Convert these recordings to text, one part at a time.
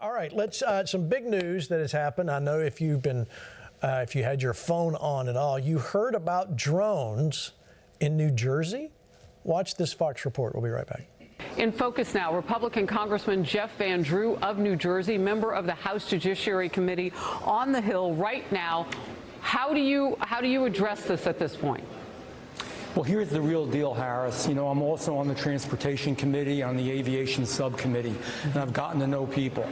All right, let's some big news that has happened. I know if you've been, if you had your phone on at all, you heard about drones in New Jersey. Watch this Fox report. We'll be right back. In focus now, Republican Congressman Jeff Van Drew of New Jersey, member of the House Judiciary Committee on the Hill right now. How do you address this at this point? Well, here's the real deal, Harris. You know, I'm also on the Transportation Committee, on the Aviation Subcommittee, and I've gotten to know people.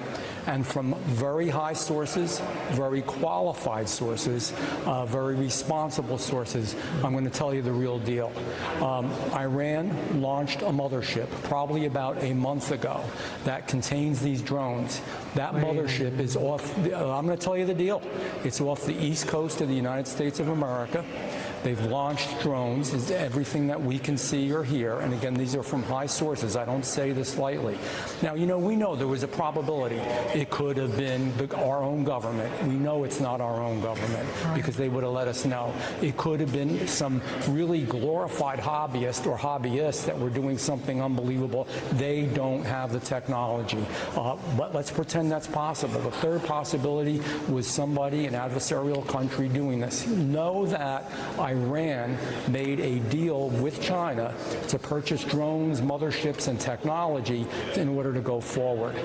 And from very high sources, very qualified sources, very responsible sources, I'm going to tell you the real deal. Iran launched a mothership probably about a month ago that contains these drones. That mothership is off, I'm going to tell you the deal. It's off the east coast of the United States of America. They've launched drones, is everything that we can see or hear. And again, these are from high sources. I don't say this lightly. Now, you know, we know there was a probability it could have been our own government. We know it's not our own government because they would have let us know. It could have been some really glorified hobbyist or hobbyists that were doing something unbelievable. They don't have the technology. But let's pretend that's possible. The third possibility was somebody, an adversarial country, doing this. Know that Iran made a deal with China to purchase drones, motherships, and technology in order to go forward.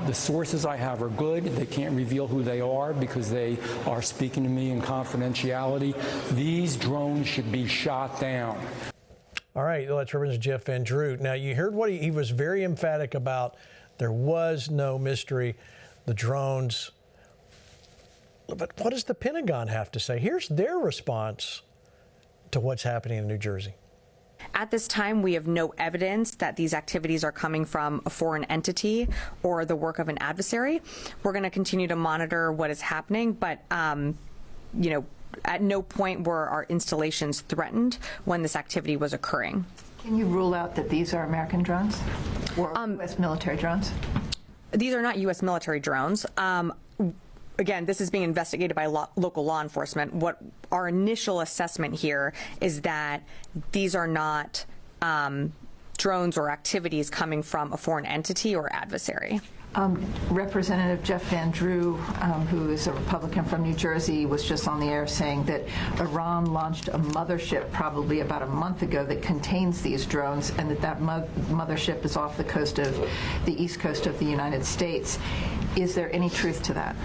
The sources I have are good. They can't reveal who they are because they are speaking to me in confidentiality. These drones should be shot down. All right, that's Representative Jeff Van Drew. Now, you heard what he was very emphatic about. There was no mystery. The drones. But what does the Pentagon have to say? Here's their response to what's happening in New Jersey. At this time, we have no evidence that these activities are coming from a foreign entity or the work of an adversary. We're going to continue to monitor what is happening, but you know, at no point were our installations threatened when this activity was occurring. Can you rule out that these are American drones or U.S. military drones? These are not U.S. military drones. Again, this is being investigated by local law enforcement. What our initial assessment here is that these are not drones or activities coming from a foreign entity or adversary. Representative Jeff Van Drew, who is a Republican from New Jersey, was just on the air saying that Iran launched a mothership probably about a month ago that contains these drones, and that mothership is off the coast of the east coast of the United States. Is there any truth to that?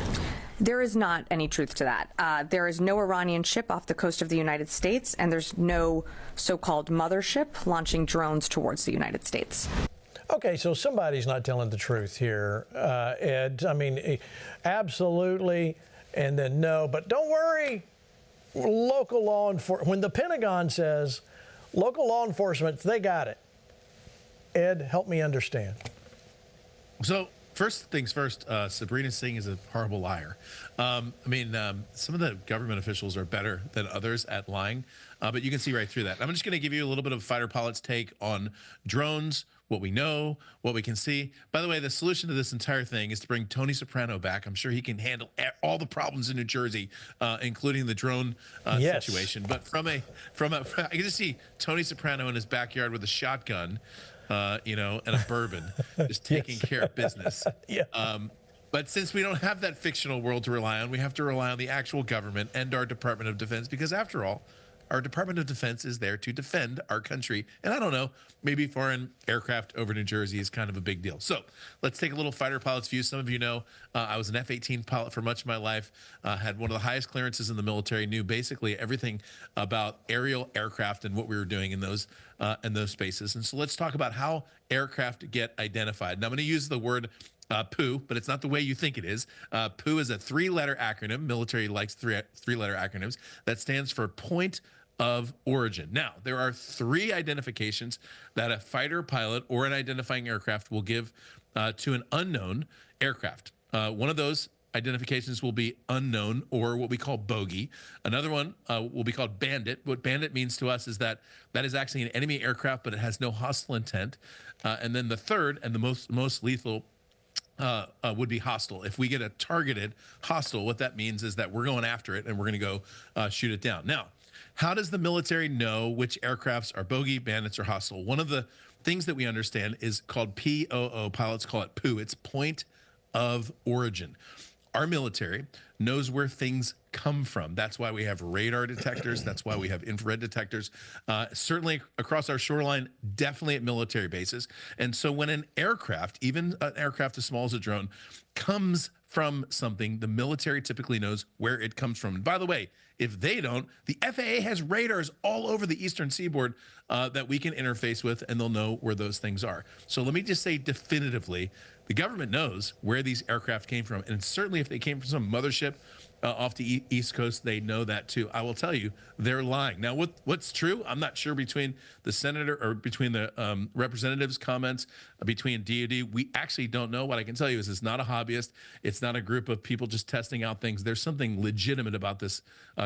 There is not any truth to that. There is no Iranian ship off the coast of the United States, and there's no so-called mothership launching drones towards the United States. Okay, so somebody's not telling the truth here, Ed. I mean, absolutely, and then no. But don't worry, local law enforcement, when the Pentagon says local law enforcement, they got it. Ed, help me understand. So, first things first, Sabrina Singh is a horrible liar. Some of the government officials are better than others at lying, but you can see right through that. I'm just going to give you a little bit of fighter pilot's take on drones, what we know, what we can see. By the way, the solution to this entire thing is to bring Tony Soprano back. I'm sure he can handle all the problems in New Jersey, including the drone situation. But I can just see Tony Soprano in his backyard with a shotgun, and a bourbon, just taking care of business. But since we don't have that fictional world to rely on, we have to rely on the actual government and our Department of Defense, because after all, our Department of Defense is there to defend our country. And I don't know, maybe foreign aircraft over New Jersey is kind of a big deal. So let's take a little fighter pilot's view. Some of you know I was an F-18 pilot for much of my life, had one of the highest clearances in the military, knew basically everything about aerial aircraft and what we were doing in those spaces. And so let's talk about how aircraft get identified. Now I'm going to use the word POO, but it's not the way you think it is. POO is a three-letter acronym. Military likes three-letter acronyms. That stands for Point of Origin. Now, there are three identifications that a fighter pilot or an identifying aircraft will give to an unknown aircraft. One of those identifications will be unknown, or what we call bogey. Another one will be called bandit. What bandit means to us is that is actually an enemy aircraft, but it has no hostile intent. And then the third and the most lethal would be hostile. If we get a targeted hostile, what that means is that we're going after it and we're going to go shoot it down. Now, how does the military know which aircrafts are bogey, bandits, or hostile? One of the things that we understand is called POO. Pilots call it POO. It's Point of origin. Our military knows where things come from. That's why we have radar detectors. That's why we have infrared detectors. Certainly across our shoreline, definitely at military bases. And so when an aircraft, even an aircraft as small as a drone, comes from something, the military typically knows where it comes from. And by the way, if they don't, the FAA has radars all over the eastern seaboard that we can interface with, and they'll know where those things are. So let me just say definitively, the government knows where these aircraft came from. And certainly if they came from some mothership off the East Coast, they know that too. I will tell you, they're lying. Now, what's true? I'm not sure between the senator or between the representatives' comments, between DoD. We actually don't know. What I can tell you is it's not a hobbyist. It's not a group of people just testing out things. There's something legitimate about this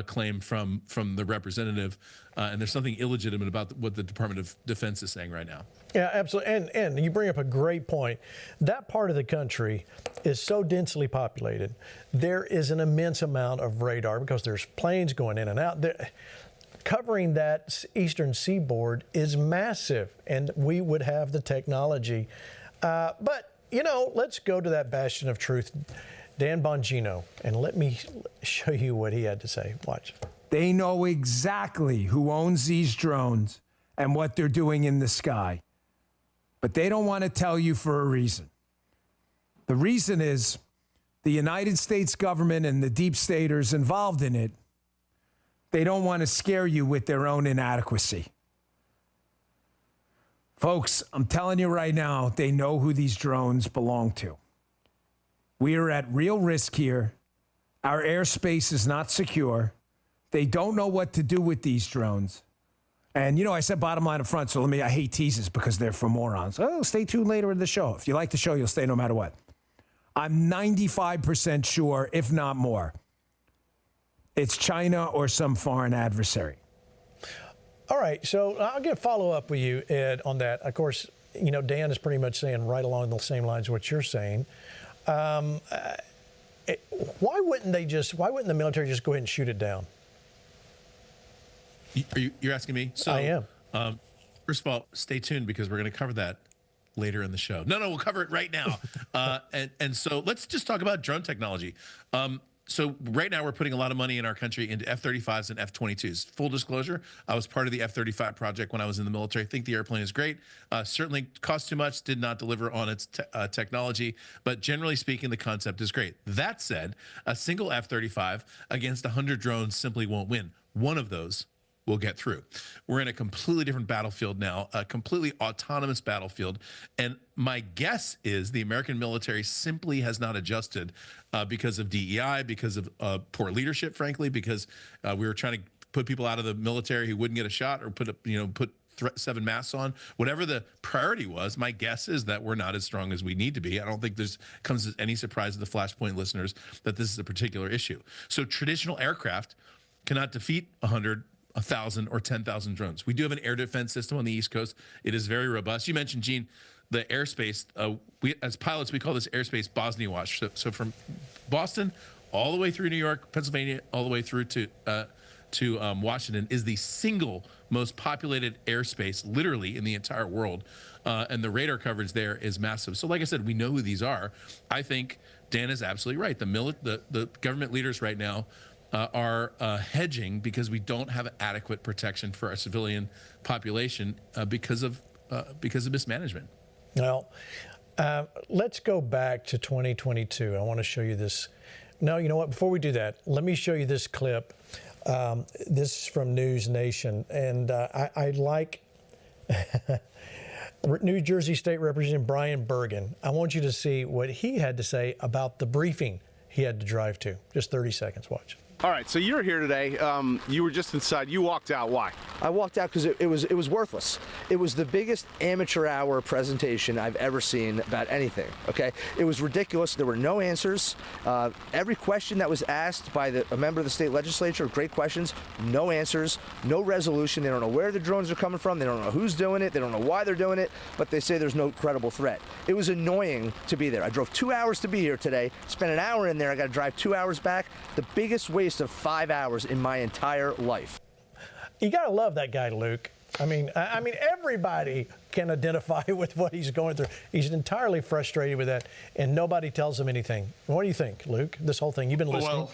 claim from the representative, and there's something illegitimate about what the Department of Defense is saying right now. Yeah, absolutely. And you bring up a great point. That part of the country is so densely populated. There is an immense amount of radar because there's planes going in and out. Covering that eastern seaboard is massive, and we would have the technology. But, let's go to that bastion of truth, Dan Bongino, and let me show you what he had to say. Watch. They know exactly who owns these drones and what they're doing in the sky. But they don't want to tell you for a reason. The reason is the United States government and the deep staters involved in it, they don't want to scare you with their own inadequacy. Folks, I'm telling you right now, they know who these drones belong to. We are at real risk here. Our airspace is not secure. They don't know what to do with these drones. And, I said bottom line up front, so I hate teases because they're for morons. Oh, stay tuned later in the show. If you like the show, you'll stay no matter what. I'm 95% sure, if not more, it's China or some foreign adversary. All right, so I'll get a follow-up with you, Ed, on that. Of course, Dan is pretty much saying right along the same lines what you're saying. Why wouldn't the military just go ahead and shoot it down? You're asking me? So, I am. First of all, stay tuned because we're going to cover that later in the show. No, we'll cover it right now. And so let's just talk about drone technology. So right now we're putting a lot of money in our country into F-35s and F-22s. Full disclosure, I was part of the F-35 project when I was in the military. I think the airplane is great. Certainly cost too much, did not deliver on its technology, but generally speaking, the concept is great. That said, a single F-35 against 100 drones simply won't win. One of those will get through. We're in a completely different battlefield now, a completely autonomous battlefield. And my guess is the American military simply has not adjusted because of DEI, because of poor leadership, frankly, because we were trying to put people out of the military who wouldn't get a shot or put 7 masks on. Whatever the priority was, my guess is that we're not as strong as we need to be. I don't think there's comes as any surprise to the FlashPoint listeners that this is a particular issue. So traditional aircraft cannot defeat 100, 1,000 or 10,000 drones. We do have an air defense system on the East Coast. It is very robust. You mentioned, Gene, the airspace. We, as pilots, we call this airspace Bosnia Wash. So from Boston all the way through New York, Pennsylvania, all the way through to Washington is the single most populated airspace, literally, in the entire world. And the radar coverage there is massive. So like I said, we know who these are. I think Dan is absolutely right. The government leaders right now are hedging because we don't have adequate protection for our civilian population because of mismanagement. Well, let's go back to 2022. I want to show you this. No, you know what? Before we do that, let me show you this clip. This is from News Nation, and I like New Jersey State Representative Brian Bergen. I want you to see what he had to say about the briefing he had to drive to. Just 30 seconds. Watch. All right, so you're here today. You were just inside. You walked out. Why? I walked out because it was worthless. It was the biggest amateur hour presentation I've ever seen about anything. Okay, it was ridiculous. There were no answers. Every question that was asked by a member of the state legislature, great questions, no answers, no resolution. They don't know where the drones are coming from. They don't know who's doing it. They don't know why they're doing it. But they say there's no credible threat. It was annoying to be there. I drove 2 hours to be here today. Spent an hour in there. I got to drive 2 hours back. The biggest waste of 5 hours in my entire life. You got to love that guy, Luke. I mean, everybody can identify with what he's going through. He's entirely frustrated with that, and nobody tells him anything. What do you think, Luke? This whole thing, you've been listening. Well,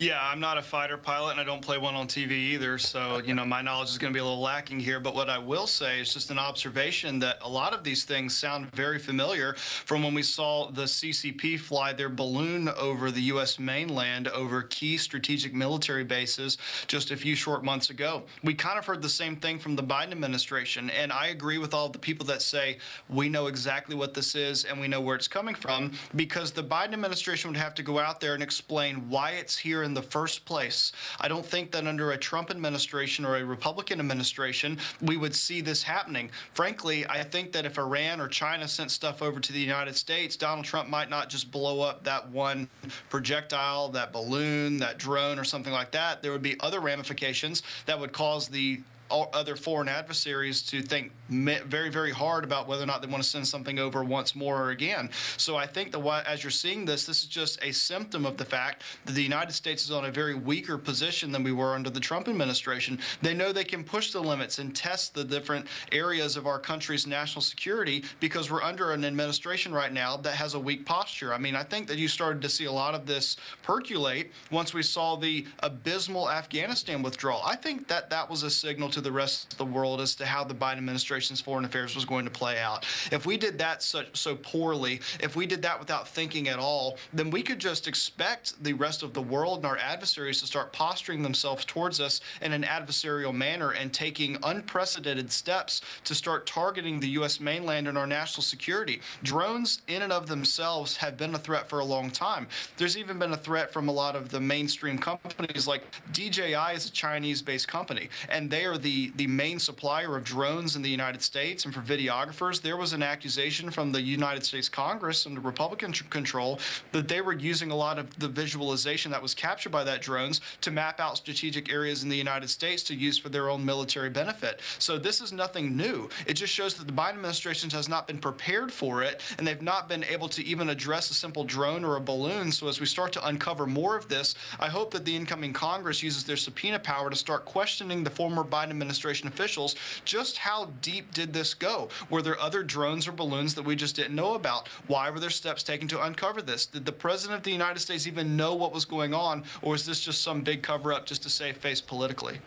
yeah, I'm not a fighter pilot, and I don't play one on TV either, so, my knowledge is going to be a little lacking here. But what I will say is just an observation that a lot of these things sound very familiar from when we saw the CCP fly their balloon over the U.S. mainland over key strategic military bases just a few short months ago. We kind of heard the same thing from the Biden administration, and I agree with all the people that say we know exactly what this is and we know where it's coming from, because the Biden administration would have to go out there and explain why it's here in the first place. I don't think that under a Trump administration or a Republican administration we would see this happening. Frankly, I think that if Iran or China sent stuff over to the United States, Donald Trump might not just blow up that one projectile, that balloon, that drone, or something like that. There would be other ramifications that would cause the other foreign adversaries to think very, very hard about whether or not they want to send something over once more or again. So I think that as you're seeing this is just a symptom of the fact that the United States is on a very weaker position than we were under the Trump administration. They know they can push the limits and test the different areas of our country's national security because we're under an administration right now that has a weak posture. I mean, I think that you started to see a lot of this percolate once we saw the abysmal Afghanistan withdrawal. I think that that was a signal to the rest of the world as to how the Biden administration's foreign affairs was going to play out. If we did that so poorly, if we did that without thinking at all, then we could just expect the rest of the world and our adversaries to start posturing themselves towards us in an adversarial manner and taking unprecedented steps to start targeting the U.S. mainland and our national security. Drones in and of themselves have been a threat for a long time. There's even been a threat from a lot of the mainstream companies, like DJI is a Chinese-based company, and they are the main supplier of drones in the United States. And for videographers, there was an accusation from the United States Congress and the Republican control that they were using a lot of the visualization that was captured by that drones to map out strategic areas in the United States to use for their own military benefit. So this is nothing new. It just shows that the Biden administration has not been prepared for it, and they've not been able to even address a simple drone or a balloon. So as we start to uncover more of this, I hope that the incoming Congress uses their subpoena power to start questioning the former Biden administration officials. Just how deep did this go? Were there other drones or balloons that we just didn't know about? Why were there steps taken to uncover this? Did the president of the United States even know what was going on, or is this just some big cover-up just to save face politically?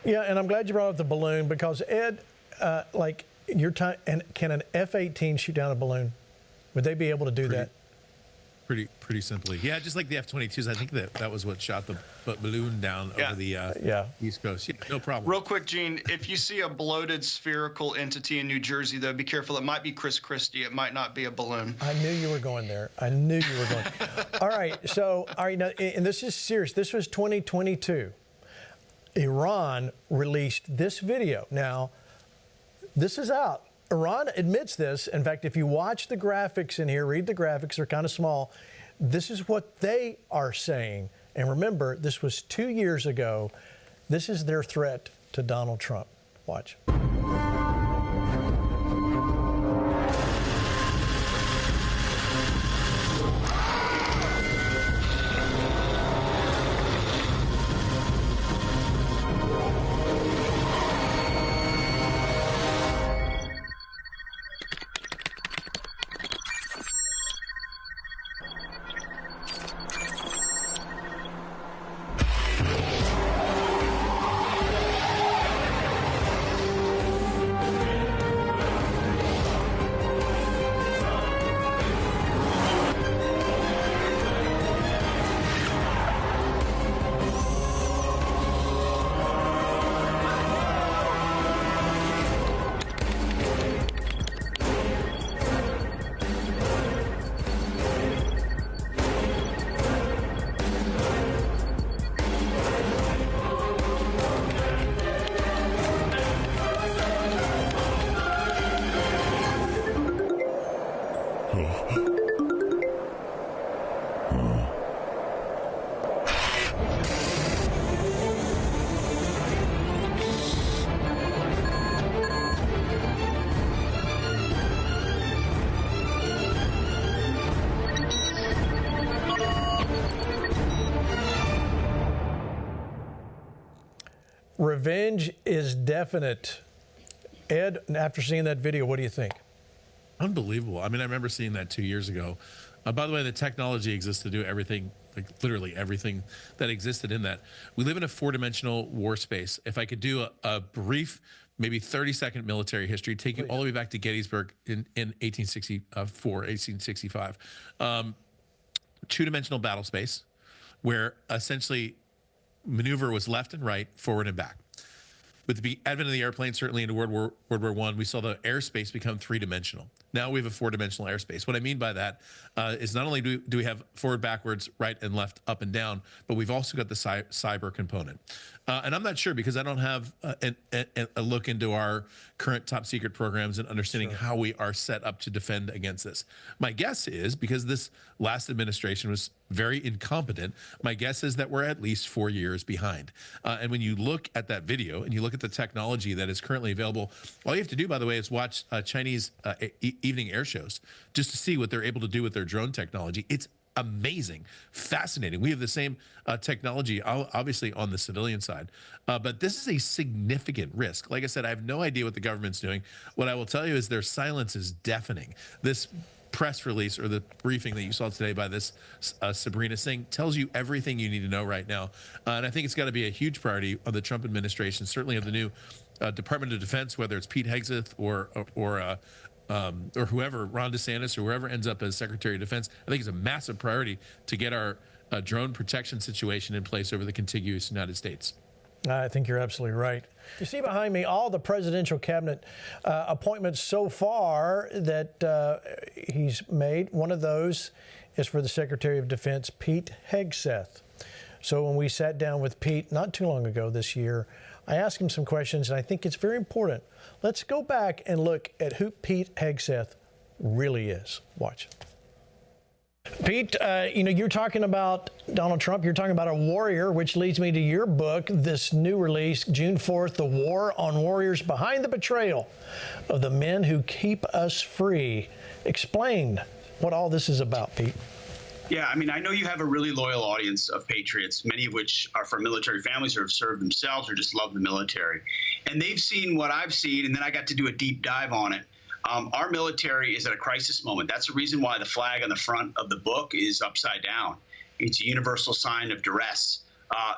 Yeah, and I'm glad you brought up the balloon because, Ed, like your time, and can an F-18 shoot down a balloon? Would they be able to do that? Pretty simply. Yeah, just like the F-22s. I think that was what shot the balloon down over the East Coast. Yeah, no problem. Real quick, Gene, if you see a bloated spherical entity in New Jersey, though, be careful. It might be Chris Christie. It might not be a balloon. I knew you were going there. I knew you were going. All right, now, and this is serious. This was 2022. Iran released this video. Now, this is out. Iran admits this. In fact, if you watch the graphics in here, read the graphics, they're kind of small. This is what they are saying. And remember, this was 2 years ago. This is their threat to Donald Trump. Watch. Revenge is definite. Ed, after seeing that video, what do you think? Unbelievable. I mean, I remember seeing that 2 years ago. By the way, the technology exists to do everything, like literally everything that existed in that. We live in a four-dimensional war space. If I could do a brief, maybe 30-second military history, take you all the way back to Gettysburg in 1864, 1865. Two-dimensional battle space where essentially maneuver was left and right, forward and back. With the advent of the airplane, certainly in World War I, we saw the airspace become three-dimensional. Now we have a four-dimensional airspace. What I mean by that is not only do we have forward, backwards, right and left, up and down, but we've also got the cyber component. And I'm not sure because I don't have a look into our current top secret programs and understanding how we are set up to defend against this. My guess is, because this last administration was very incompetent, my guess is that we're at least 4 years behind. And when you look at that video and you look at the technology that is currently available, all you have to do, by the way, is watch Chinese evening air shows just to see what they're able to do with their drone technology. It's amazing, fascinating. We have the same technology, obviously, on the civilian side. But this is a significant risk. Like I said, I have no idea what the government's doing. What I will tell you is their silence is deafening. This press release or the briefing that you saw today by this Sabrina Singh tells you everything you need to know right now. And I think it's got to be a huge priority of the Trump administration, certainly of the new Department of Defense, whether it's Pete Hegseth or whoever, Ron DeSantis, or whoever ends up as Secretary of Defense. I think it's a massive priority to get our drone protection situation in place over the contiguous United States. I think you're absolutely right. You see behind me all the presidential cabinet appointments so far that he's made. One of those is for the Secretary of Defense, Pete Hegseth. So when we sat down with Pete not too long ago this year, I asked him some questions, and I think it's very important. Let's go back and look at who Pete Hegseth really is. Watch. Pete, you're talking about Donald Trump. You're talking about a warrior, which leads me to your book, this new release, June 4th, The War on Warriors Behind the Betrayal of the Men Who Keep Us Free. Explain what all this is about, Pete. Yeah, I mean, I know you have a really loyal audience of patriots, many of which are from military families or have served themselves or just love the military. And they've seen what I've seen, and then I got to do a deep dive on it. Our military is at a crisis moment. That's the reason why the flag on the front of the book is upside down. It's a universal sign of duress.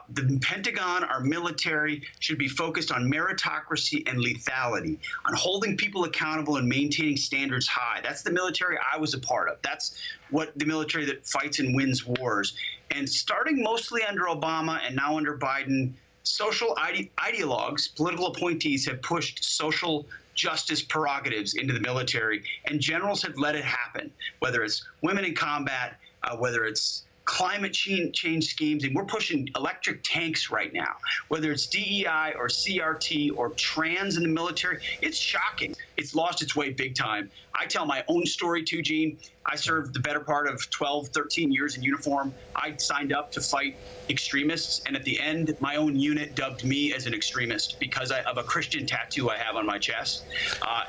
The Pentagon, our military, should be focused on meritocracy and lethality, on holding people accountable and maintaining standards high. That's the military I was a part of. That's what the military that fights and wins wars. And starting mostly under Obama and now under Biden, social ideologues, political appointees have pushed social justice prerogatives into the military, and generals have let it happen, whether it's women in combat, whether it's climate change schemes, and we're pushing electric tanks right now, whether it's DEI or CRT or trans in the military. It's shocking. It's lost its way big time. I tell my own story too, Gene. I served the better part of 12, 13 years in uniform. I signed up to fight extremists, and at the end, my own unit dubbed me as an extremist because of a Christian tattoo I have on my chest,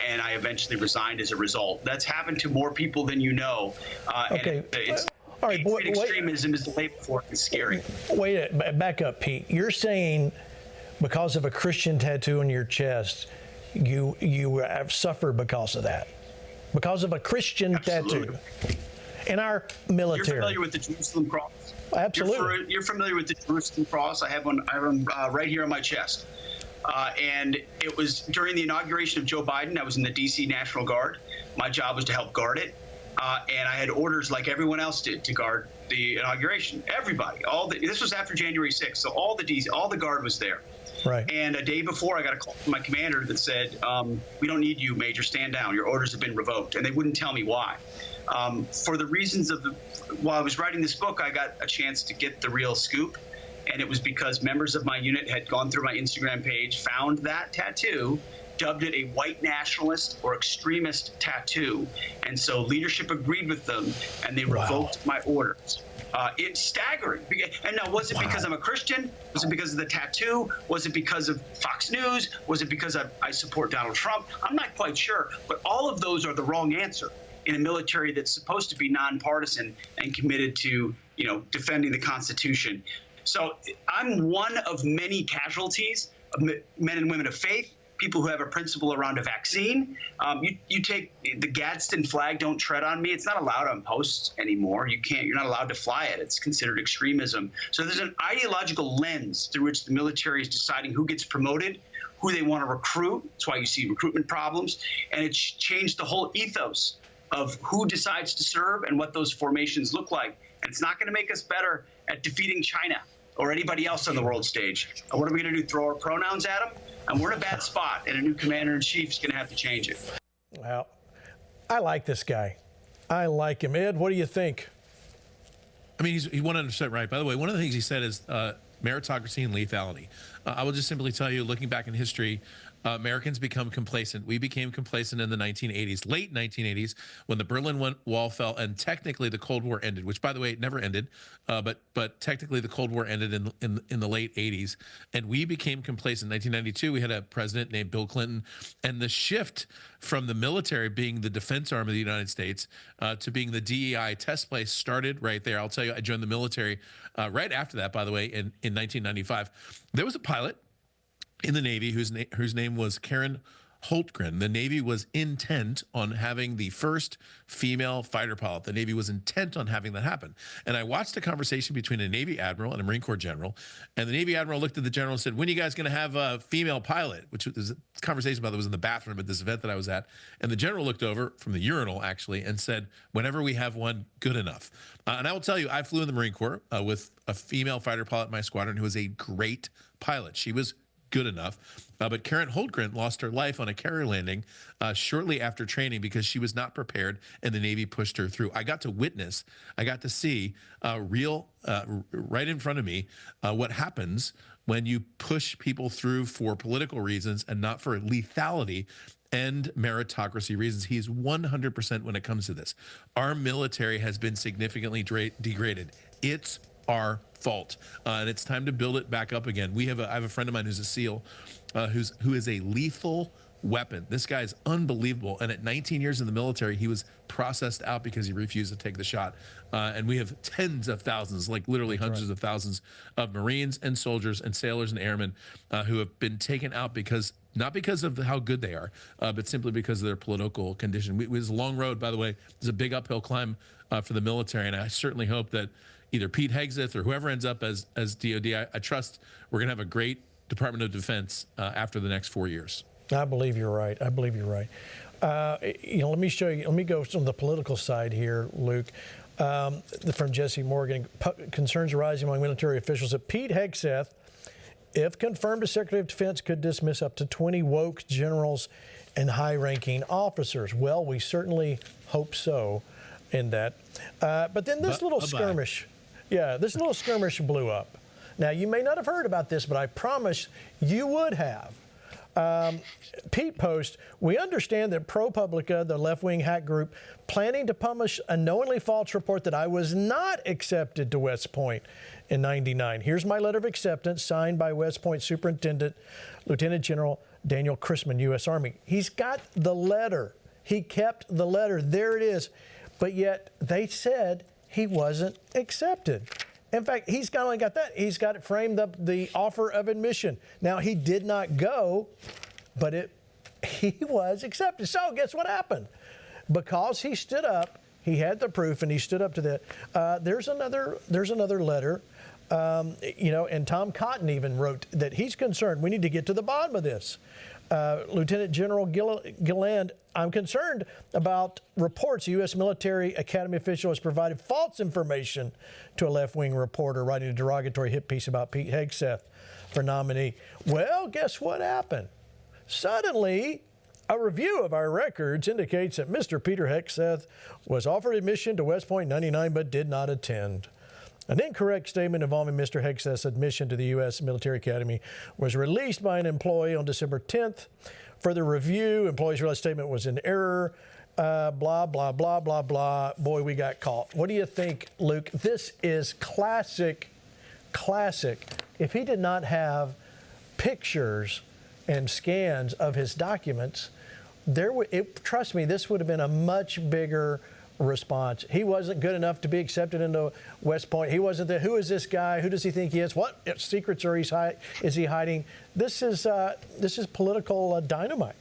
and I eventually resigned as a result. That's happened to more people than you know. Okay. And it's all right, extremism is the way before it's scary. Back up, Pete. You're saying because of a Christian tattoo on your chest, you have suffered because of that, because of a Christian tattoo in our military. You're familiar with the Jerusalem cross? Absolutely. You're familiar with the Jerusalem cross? I have one right here on my chest. And it was during the inauguration of Joe Biden. I was in the D.C. National Guard. My job was to help guard it. And I had orders like everyone else did to guard the inauguration. Everybody, this was after January 6th, so all the guard was there. Right. And a day before, I got a call from my commander that said, "We don't need you, Major. Stand down. Your orders have been revoked." And they wouldn't tell me why. For the reasons while I was writing this book, I got a chance to get the real scoop, and it was because members of my unit had gone through my Instagram page, found that tattoo, dubbed it a white nationalist or extremist tattoo. And so leadership agreed with them, and they revoked my orders. It's staggering. And now, was it because I'm a Christian? Was it because of the tattoo? Was it because of Fox News? Was it because I support Donald Trump? I'm not quite sure. But all of those are the wrong answer in a military that's supposed to be nonpartisan and committed to, defending the Constitution. So I'm one of many casualties men and women of faith, people who have a principle around a vaccine. You take the Gadsden flag, "Don't tread on me." It's not allowed on posts anymore. You're not allowed to fly it. It's considered extremism. So there's an ideological lens through which the military is deciding who gets promoted, who they want to recruit. That's why you see recruitment problems. And it's changed the whole ethos of who decides to serve and what those formations look like. And it's not going to make us better at defeating China or anybody else on the world stage. And what are we going to do, throw our pronouns at them? And we're in a bad spot, and a new commander-in-chief is going to have to change it. Well, I like this guy. I like him. Ed, what do you think? I mean, he's 100% right. By the way, one of the things he said is meritocracy and lethality. I will just simply tell you, looking back in history, Americans become complacent. We became complacent in the 1980s, late 1980s, when the Berlin Wall fell and technically the Cold War ended, which, by the way, it never ended. But technically the Cold War ended in the late 80s. And we became complacent. In 1992, we had a president named Bill Clinton. And the shift from the military being the defense arm of the United States to being the DEI test place started right there. I'll tell you, I joined the military right after that, by the way, in 1995. There was a pilot in the Navy whose name was Karen Holtgren. The Navy was intent on having the first female fighter pilot. The Navy was intent on having that happen. And I watched a conversation between a Navy admiral and a Marine Corps general. And the Navy admiral looked at the general and said, "When are you guys going to have a female pilot?" Which was a conversation, by the way, was in the bathroom at this event that I was at. And the general looked over from the urinal, actually, and said, "Whenever we have one, good enough." And I will tell you, I flew in the Marine Corps with a female fighter pilot in my squadron who was a great pilot. She was good enough. But Karen Holtgren lost her life on a carrier landing shortly after training because she was not prepared and the Navy pushed her through. I got to see right in front of me what happens when you push people through for political reasons and not for lethality and meritocracy reasons. He's 100% when it comes to this. Our military has been significantly degraded. It's our fault, and it's time to build it back up again. I have a friend of mine who's a SEAL, who is a lethal weapon. This guy is unbelievable, and at 19 years in the military, he was processed out because he refused to take the shot. And we have tens of thousands, like literally hundreds of thousands of Marines and soldiers and sailors and airmen who have been taken out not because of how good they are, but simply because of their political condition. It was a long road, by the way. It's a big uphill climb for the military, and I certainly hope that either Pete Hegseth or whoever ends up as DOD, I trust we're going to have a great Department of Defense after the next 4 years. I believe you're right. Let me show you. Let me go from the political side here, Luke. From Jesse Morgan, concerns arising among military officials that Pete Hegseth, if confirmed as Secretary of Defense, could dismiss up to 20 woke generals and high-ranking officers. Well, we certainly hope so in that. But then this little skirmish. Yeah, this little skirmish blew up. Now, you may not have heard about this, but I promise you would have. Pete post, we understand that ProPublica, the left-wing hack group, planning to publish a knowingly false report that I was not accepted to West Point in '99. Here's my letter of acceptance signed by West Point Superintendent Lieutenant General Daniel Chrisman, U.S. Army. He's got the letter. He kept the letter. There it is. But yet they said he wasn't accepted. In fact, he's not only got that, he's got it framed up, the offer of admission. Now, he did not go, but he was accepted. So guess what happened? Because he stood up, he had the proof, and he stood up to that. There's another letter, and Tom Cotton even wrote that he's concerned. We need to get to the bottom of this. Lieutenant General Gilland, I'm concerned about reports a U.S. military academy official has provided false information to a left-wing reporter writing a derogatory hit piece about Pete Hegseth for nominee. Well, guess what happened? Suddenly, a review of our records indicates that Mr. Peter Hegseth was offered admission to West Point '99 but did not attend. An incorrect statement involving Mr. Hegseth's admission to the U.S. Military Academy was released by an employee on December 10th. Further review, employee's realized statement was in error, blah, blah, blah, blah, blah. Boy, we got caught. What do you think, Luke? This is classic. If he did not have pictures and scans of his documents, trust me, this would have been a much bigger response. He wasn't good enough to be accepted into West Point. He wasn't there. Who is this guy? Who does he think he is? What secrets is he hiding? This is political dynamite.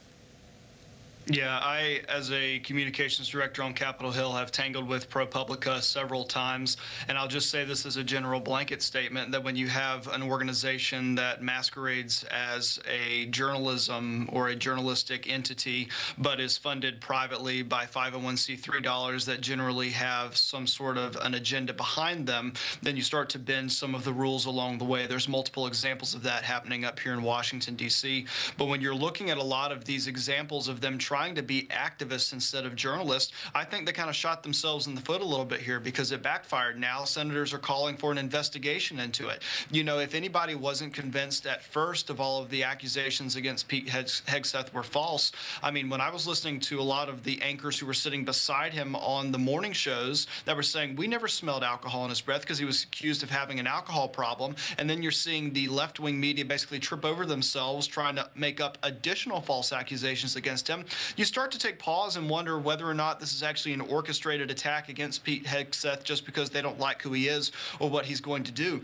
Yeah, I, as a communications director on Capitol Hill, have tangled with ProPublica several times, and I'll just say this as a general blanket statement, that when you have an organization that masquerades as a journalism or a journalistic entity, but is funded privately by 501c3 dollars that generally have some sort of an agenda behind them, then you start to bend some of the rules along the way. There's multiple examples of that happening up here in Washington, D.C., but when you're looking at a lot of these examples of them trying to be activists instead of journalists, I think they kind of shot themselves in the foot a little bit here, because it backfired. Now senators are calling for an investigation into it. You know, if anybody wasn't convinced at first of all of the accusations against Pete Hegseth were false, I mean, when I was listening to a lot of the anchors who were sitting beside him on the morning shows that were saying, we never smelled alcohol in his breath, because he was accused of having an alcohol problem, and then you're seeing the left-wing media basically trip over themselves trying to make up additional false accusations against him, you start to take pause and wonder whether or not this is actually an orchestrated attack against Pete Hegseth just because they don't like who he is or what he's going to do.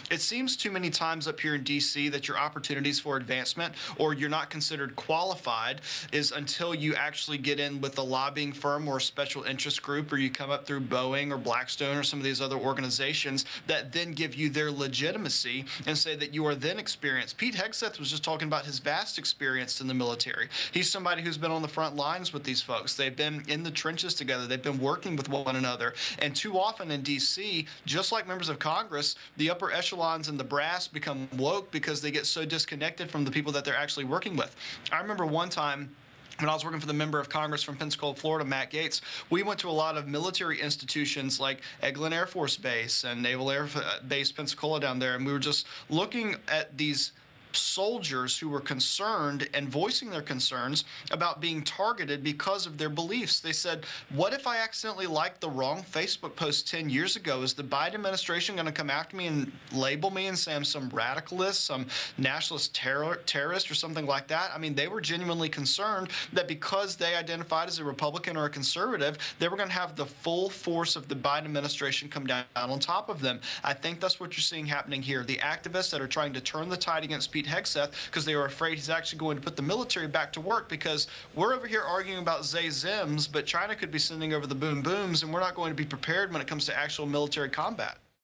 It seems too many times up here in D.C. that your opportunities for advancement, or you're not considered qualified, is until you actually get in with a lobbying firm or a special interest group, or you come up through Boeing or Blackstone or some of these other organizations that then give you their legitimacy and say that you are then experienced. Pete Hegseth was just talking about his vast experience in the military. He's somebody who's been on the front lines with these folks. They've been in the trenches together. They've been working with one another. And too often in D.C., just like members of Congress, the upper echelons and the brass become woke because they get so disconnected from the people that they're actually working with. I remember one time when I was working for the member of Congress from Pensacola, Florida, Matt Gaetz, we went to a lot of military institutions like Eglin Air Force Base and Naval Air Base Pensacola down there, and we were just looking at these soldiers who were concerned and voicing their concerns about being targeted because of their beliefs. They said, what if I accidentally liked the wrong Facebook post 10 years ago? Is the Biden administration going to come after me and label me and say I'm some radicalist, some nationalist terrorist or something like that? I mean, they were genuinely concerned that because they identified as a Republican or a conservative, they were going to have the full force of the Biden administration come down on top of them. I think that's what you're seeing happening here. The activists that are trying to turn the tide against Pete Hegseth because they were afraid he's actually going to put the military back to work, because we're over here arguing about Zay Zims, but China could be sending over the boom booms, and we're not going to be prepared when it comes to actual military combat.